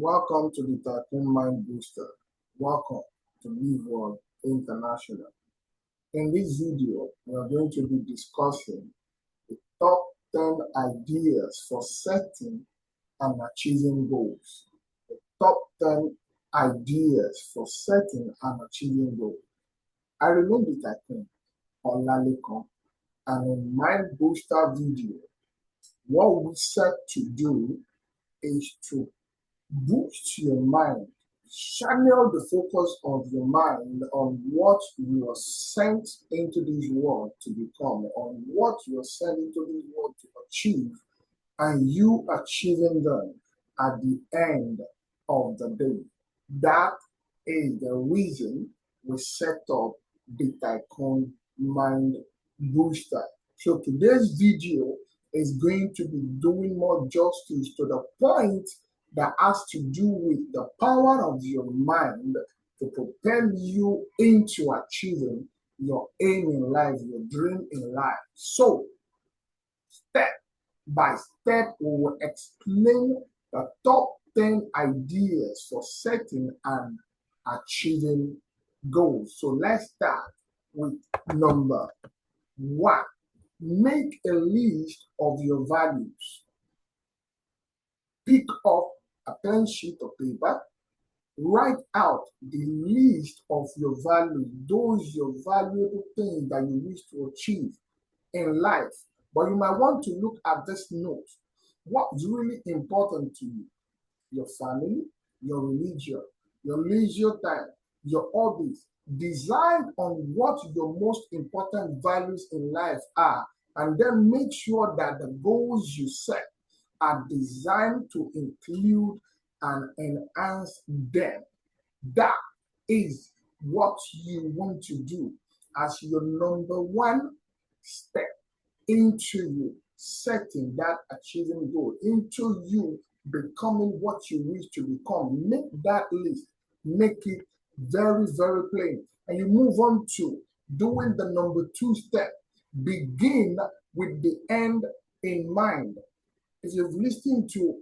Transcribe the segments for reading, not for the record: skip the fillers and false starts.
Welcome to the Tycoon Mind Booster. Welcome to Live World International. In this video, we are going to be discussing the top 10 ideas for setting and achieving goals. The top 10 ideas for setting and achieving goals. I remain the Tycoon Olalekan, and in Mind Booster video, what we set to do is to boost your mind, channel the focus of your mind on what you are sent into this world to become, on what you are sent into this world to achieve, and you achieving them at the end of the day. That is the reason we set up the Tycoon Mind Booster. So today's video is going to be doing more justice to the point that has to do with the power of your mind to propel you into achieving your aim in life, your dream in life. So, step by step, we will explain the top 10 ideas for setting and achieving goals. So, let's start with number 1. Make a list of your values. Pick up a pen sheet of paper, write out the list of your values, those your valuable things that you wish to achieve in life. But you might want to look at this note. What's really important to you? Your family, your religion, your leisure time, your hobbies. Decide on what your most important values in life are, and then make sure that the goals you set are designed to include and enhance them. That is what you want to do as your number 1 step into you setting that achieving goal, into you becoming what you wish to become. Make that list, make it very, very plain. And you move on to doing the number 2 step. Begin with the end in mind. If you've listened to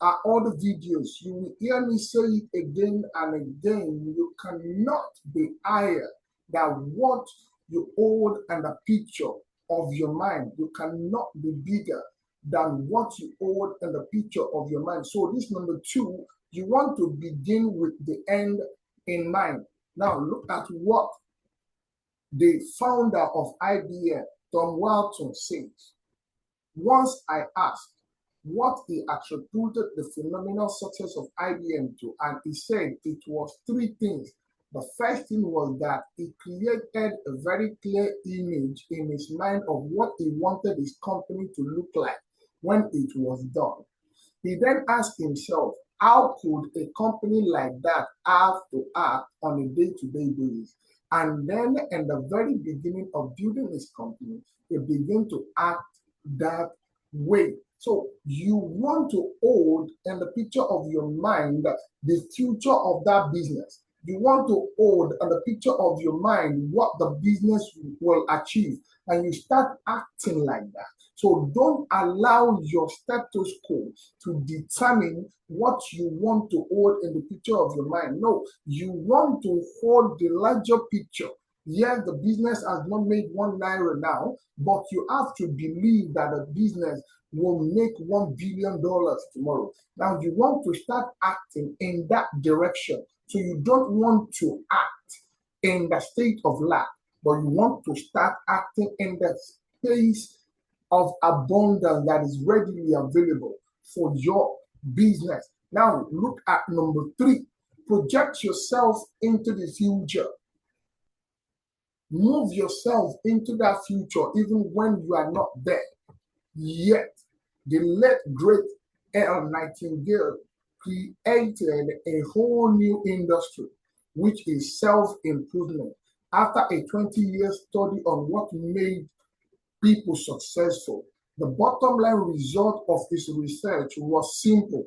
other videos, you will hear me say it again and again. You cannot be higher than what you hold in the picture of your mind. You cannot be bigger than what you hold in the picture of your mind. So this number 2, you want to begin with the end in mind. Now look at what the founder of IBM, Tom Walton, says. Once I asked what he attributed the phenomenal success of IBM to, and he said it was 3 things. The first thing was that he created a very clear image in his mind of what he wanted his company to look like when it was done. He then asked himself, how could a company like that have to act on a day-to-day basis? And then in the very beginning of building his company, he began to act that way. So you want to hold in the picture of your mind the future of that business. You want to hold in the picture of your mind what the business will achieve, and you start acting like that. So don't allow your status quo to determine what you want to hold in the picture of your mind. No, you want to hold the larger picture. Yes, the business has not made 1 naira now, but you have to believe that the business will make $1 billion tomorrow. Now you want to start acting in that direction. So you don't want to act in the state of lack, but you want to start acting in the space of abundance that is readily available for your business. Now look at number 3. Project yourself into the future. Move yourself into that future even when you are not there yet. The late great L. Nightingale created a whole new industry, which is self-improvement, after a 20-year study on what made people successful. The bottom line result of his research was simple.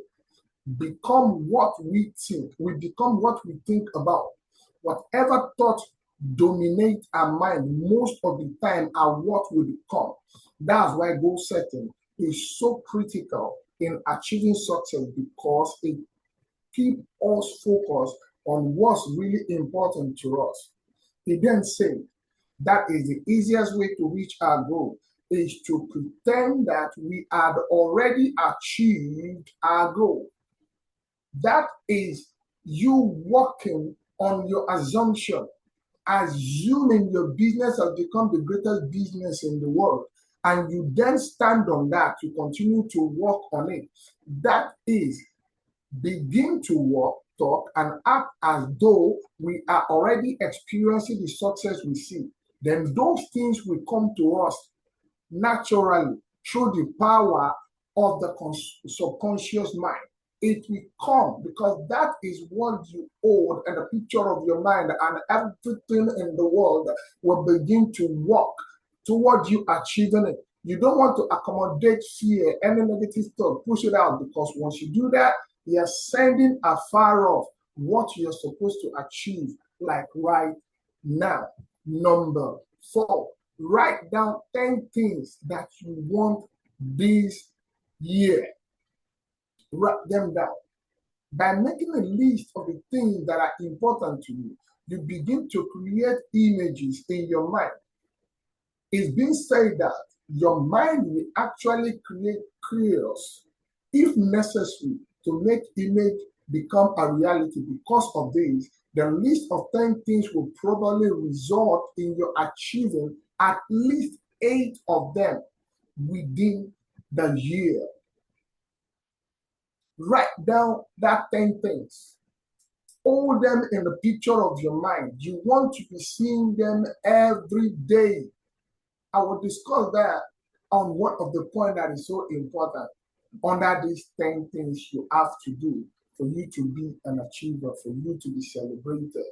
Become what we think. We become what we think about. Whatever thoughts dominate our mind most of the time are what we become. That's why goal setting is so critical in achieving success, because it keep us focused on what's really important to us. He then said, that is the easiest way to reach our goal is to pretend that we had already achieved our goal. That is you working on your assumption, assuming your business has become the greatest business in the world, and you then stand on that, you continue to work on it. That is begin to work, talk, and act as though we are already experiencing the success we see. Then those things will come to us naturally through the power of the subconscious mind. It will come because that is what you hold in the picture of your mind, and everything in the world will begin to work toward you achieving it. You don't want to accommodate fear, any negative thought, push it out, because once you do that, you're sending afar off what you're supposed to achieve, like right now. Number 4, write down 10 things that you want this year. Write them down. By making a list of the things that are important to you, you begin to create images in your mind. It's been said that your mind will actually create chaos, if necessary, to make image become a reality. Because of this, the list of 10 things will probably result in you achieving at least 8 of them within the year. Write down that 10 things. Hold them in the picture of your mind. You want to be seeing them every day. I will discuss that on one of the points that is so important under these 10 things you have to do for you to be an achiever, for you to be celebrated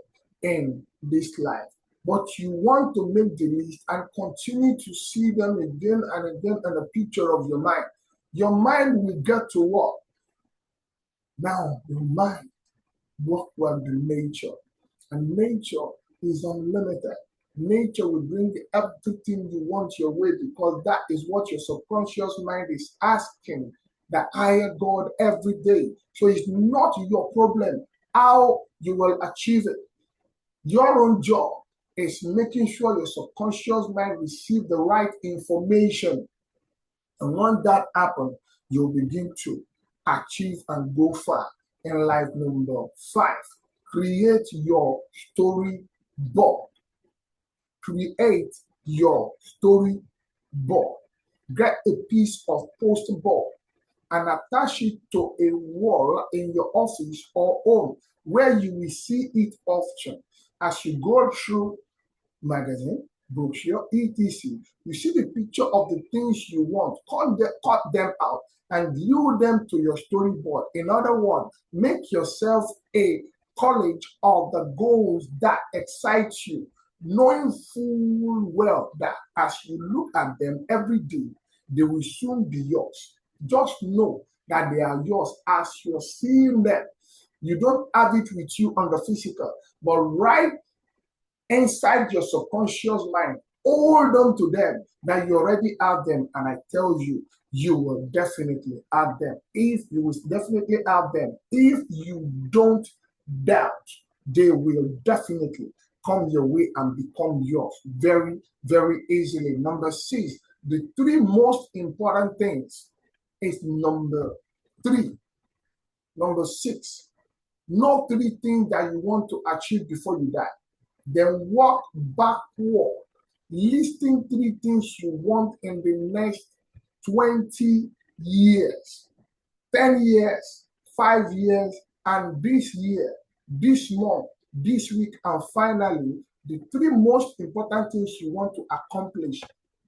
in this life. But you want to make the list and continue to see them again and again in a picture of your mind. Your mind will get to work. Now, your mind work with the nature, and nature is unlimited. Nature will bring everything you want your way, because that is what your subconscious mind is asking the higher God every day. So it's not your problem how you will achieve it. Your own job is making sure your subconscious mind receives the right information. And once that happens, you'll begin to achieve and go far in life. Number 5, create your storyboard. Create your storyboard. Get a piece of poster board and attach it to a wall in your office or home where you will see it often. As you go through magazine, brochure, etc., you see the picture of the things you want, cut them out, and glue them to your storyboard. In other words, make yourself a college of the goals that excite you, knowing full well that as you look at them every day, they will soon be yours. Just know that they are yours as you're seeing them. You don't have it with you on the physical, but right inside your subconscious mind, hold on to them that you already have them, and I tell you, you will definitely have them. If you will definitely have them, if you don't doubt, they will definitely come your way and become yours very, very easily. Number 6, the 3 most important things is number 3. Number 6, know 3 things that you want to achieve before you die. Then walk backward, listing 3 things you want in the next 20 years, 10 years, 5 years, and this year, this month, this week, and finally, the 3 most important things you want to accomplish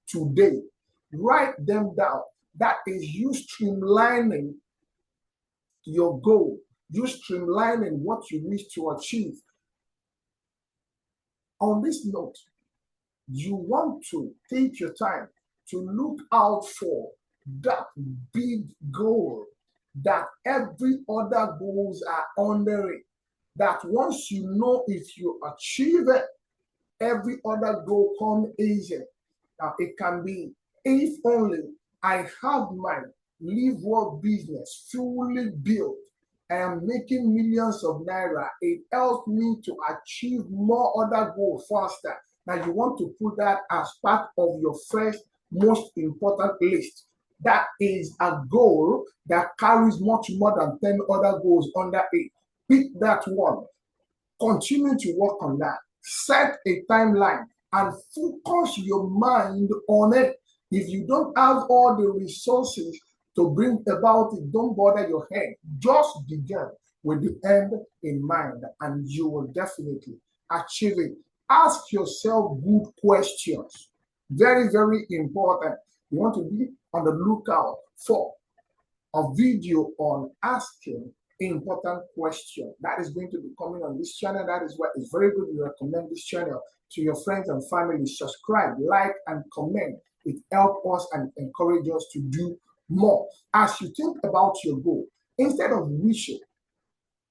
today. Write them down. That is you streamlining your goal, you streamlining what you wish to achieve. On this note, you want to take your time to look out for that big goal that every other goals are under it. That once you know if you achieve it, every other goal comes easier. Now it can be, if only I have my live work business fully built, I am making millions of naira. It helps me to achieve more other goals faster. Now you want to put that as part of your first most important list. That is a goal that carries much more than 10 other goals under it. Pick that one. Continue to work on that. Set a timeline and focus your mind on it. If you don't have all the resources to bring about it, don't bother your head. Just begin with the end in mind and you will definitely achieve it. Ask yourself good questions. Very, very important. You want to be on the lookout for a video on asking important question that is going to be coming on this channel. That is why it's very good you recommend this channel to your friends and family. Subscribe, like, and comment. It helps us and encourage us to do more. As you think about your goal, instead of wishing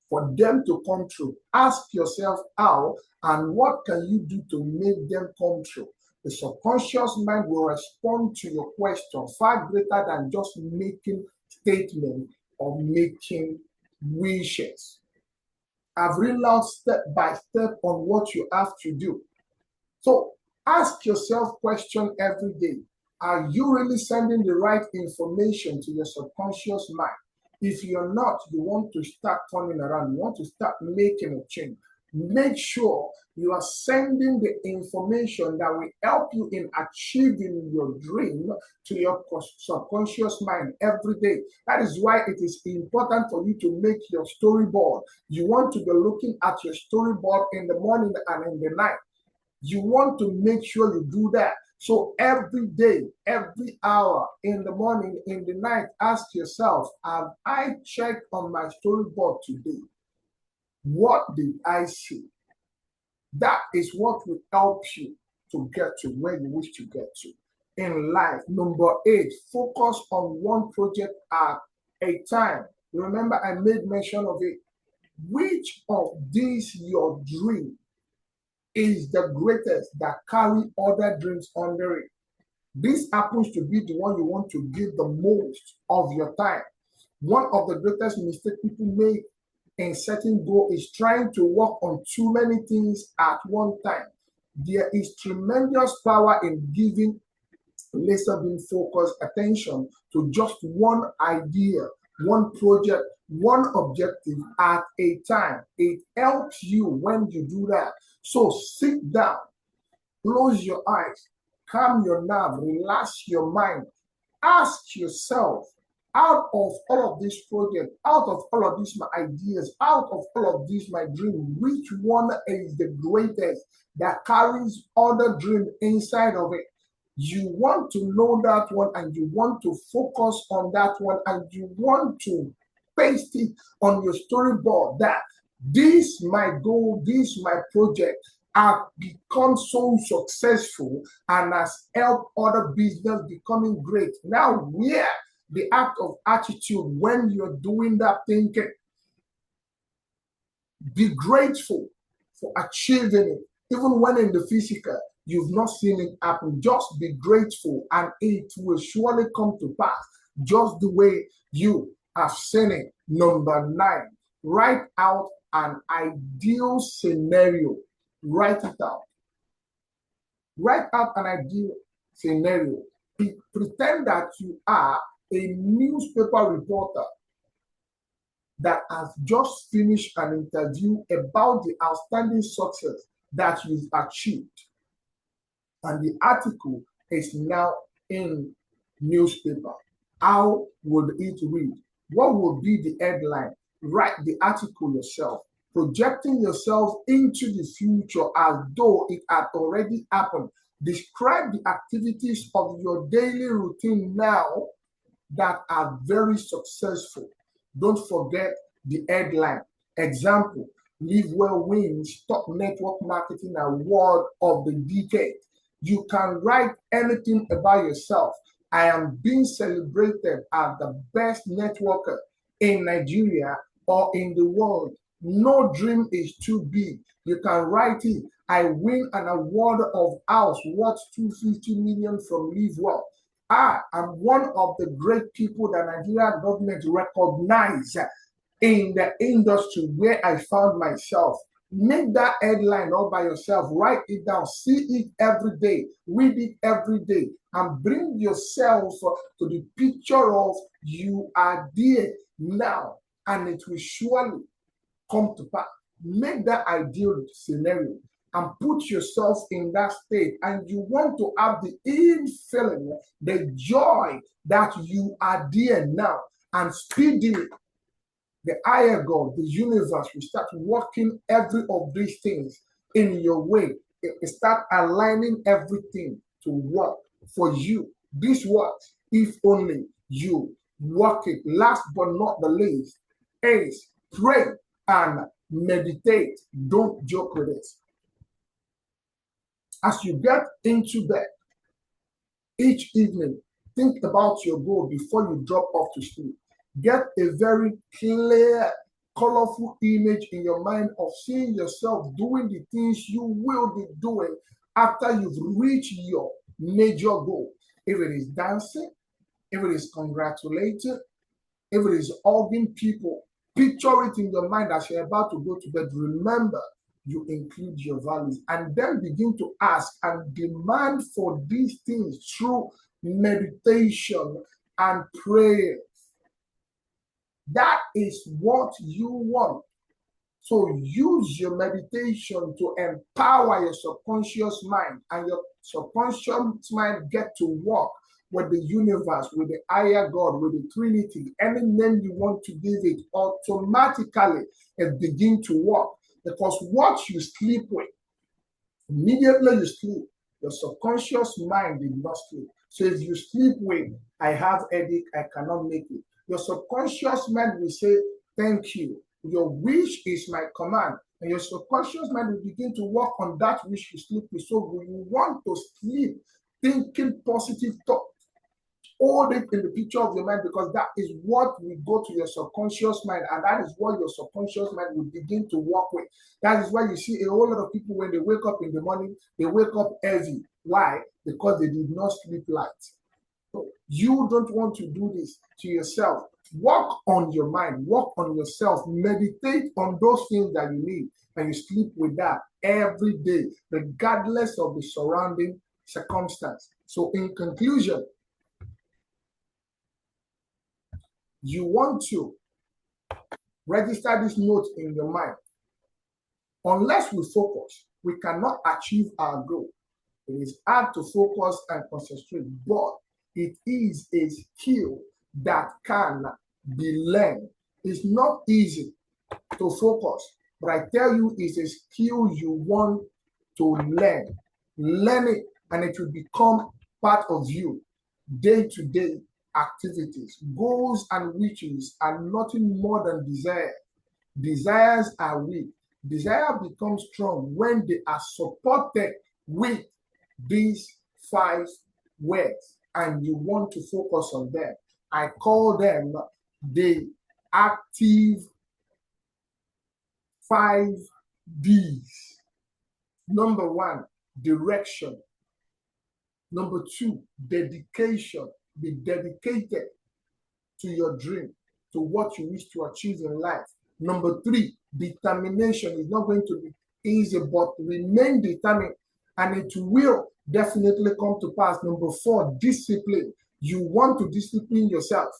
for them to come true, ask yourself how and what can you do to make them come true. The subconscious mind will respond to your question far greater than just making statements or making wishes. I've written out step by step on what you have to do. So ask yourself question every day. Are you really sending the right information to your subconscious mind? If you're not, you want to start turning around. You want to start making a change. Make sure you are sending the information that will help you in achieving your dream to your subconscious mind every day. That is why it is important for you to make your storyboard. You want to be looking at your storyboard in the morning and in the night. You want to make sure you do that. So every day, every hour, in the morning, in the night, ask yourself, have I checked on my storyboard today? What did I see? That is what will help you to get to where you wish to get to in life. Number 8, focus on one project at a time. You remember I made mention of it. Which of these your dream is the greatest that carry other dreams under it? This happens to be the one you want to give the most of your time. One of the greatest mistakes people make in setting goal is trying to work on too many things at one time. There is tremendous power in giving laser beam focused attention to just one idea, one project, one objective at a time. It helps you when you do that. So sit down, close your eyes, calm your nerve, relax your mind. Ask yourself, out of all of this project, out of all of these my ideas, out of all of these my dream, which one is the greatest that carries other dream inside of it? You want to know that one and you want to focus on that one and you want to paste it on your storyboard that this my goal, this my project have become so successful and has helped other business becoming great. Now, where the act of attitude when you're doing that thinking, be grateful for achieving it. Even when in the physical, you've not seen it happen. Just be grateful and it will surely come to pass just the way you have seen it. Number 9, write out an ideal scenario. Write it out. Write out an ideal scenario. Pretend that you are a newspaper reporter that has just finished an interview about the outstanding success that you've achieved. And the article is now in newspaper. How would it read? What would be the headline? Write the article yourself, projecting yourself into the future as though it had already happened. Describe the activities of your daily routine now that are very successful. Don't forget the headline. Example, Live Well wins Top Network Marketing Award of the Decade. You can write anything about yourself. I am being celebrated as the best networker in Nigeria or in the world. No dream is too big. You can write it. I win an award of house worth 250 million from Live Well. I am one of the great people that Nigeria government recognize in the industry where I found myself. Make that headline all by yourself. Write it down. See it every day. Read it every day. And bring yourself to the picture of you are there now. And it will surely come to pass. Make that ideal scenario and put yourself in that state. And you want to have the in feeling, the joy that you are there now. And speedily, the higher God, the universe will start working every of these things in your way. It start aligning everything to work for you. This works if only you work it. Last but not the least is pray and meditate. Don't joke with it. As you get into bed each evening, think about your goal before you drop off to sleep. Get a very clear, colorful image in your mind of seeing yourself doing the things you will be doing after you've reached your major goal. If it is dancing, if it is congratulating, if it is hugging people, picture it in your mind as you're about to go to bed. Remember, you include your values and then begin to ask and demand for these things through meditation and prayer. That is what you want. So use your meditation to empower your subconscious mind, and your subconscious mind get to work with the universe, with the higher God, with the Trinity, any name you want to give it, automatically it begin to work. Because what you sleep with, immediately you sleep, your subconscious mind did not sleep. So if you sleep with, I have headache, I cannot make it, your subconscious mind will say, thank you. Your wish is my command. And your subconscious mind will begin to work on that wish you sleep with. So you want to sleep thinking positive thoughts. Hold it in the picture of your mind, because that is what will go to your subconscious mind, and that is what your subconscious mind will begin to work with. That is why you see a whole lot of people, when they wake up in the morning, they wake up heavy. Why? Because they did not sleep light. So you don't want to do this to yourself. Work on your mind, work on yourself, meditate on those things that you need, and you sleep with that every day, regardless of the surrounding circumstance. So in conclusion, you want to register this note in your mind. Unless we focus, we cannot achieve our goal. It is hard to focus and concentrate, but it is a skill that can be learned. It's not easy to focus, but I tell you, it's a skill you want to learn. Learn it, and it will become part of you. Day-to-day activities, goals, and wishes are nothing more than desire. Desires are weak. Desire becomes strong when they are supported with these 5 words, and you want to focus on them. I call them the active 5 Ds. Number 1, direction. Number 2, dedication. Be dedicated to your dream, to what you wish to achieve in life. Number 3, determination. Is not going to be easy, but remain determined, and it will definitely come to pass. Number 4, discipline. You want to discipline yourself.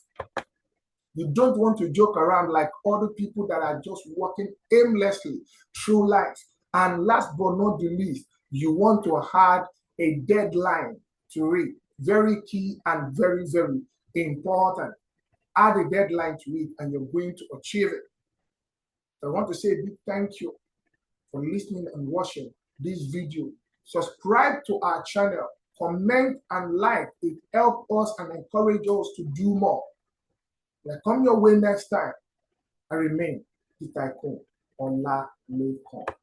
You don't want to joke around like other people that are just walking aimlessly through life. And last but not the least, you want to have a deadline to read. Very key and very, very important. Add a deadline to it, and you're going to achieve it. So I want to say a big thank you for listening and watching this video. Subscribe to our channel, comment and like. It helps us and encourages us to do more. When I come your way next time, I remain Itaikun Ola Lekon.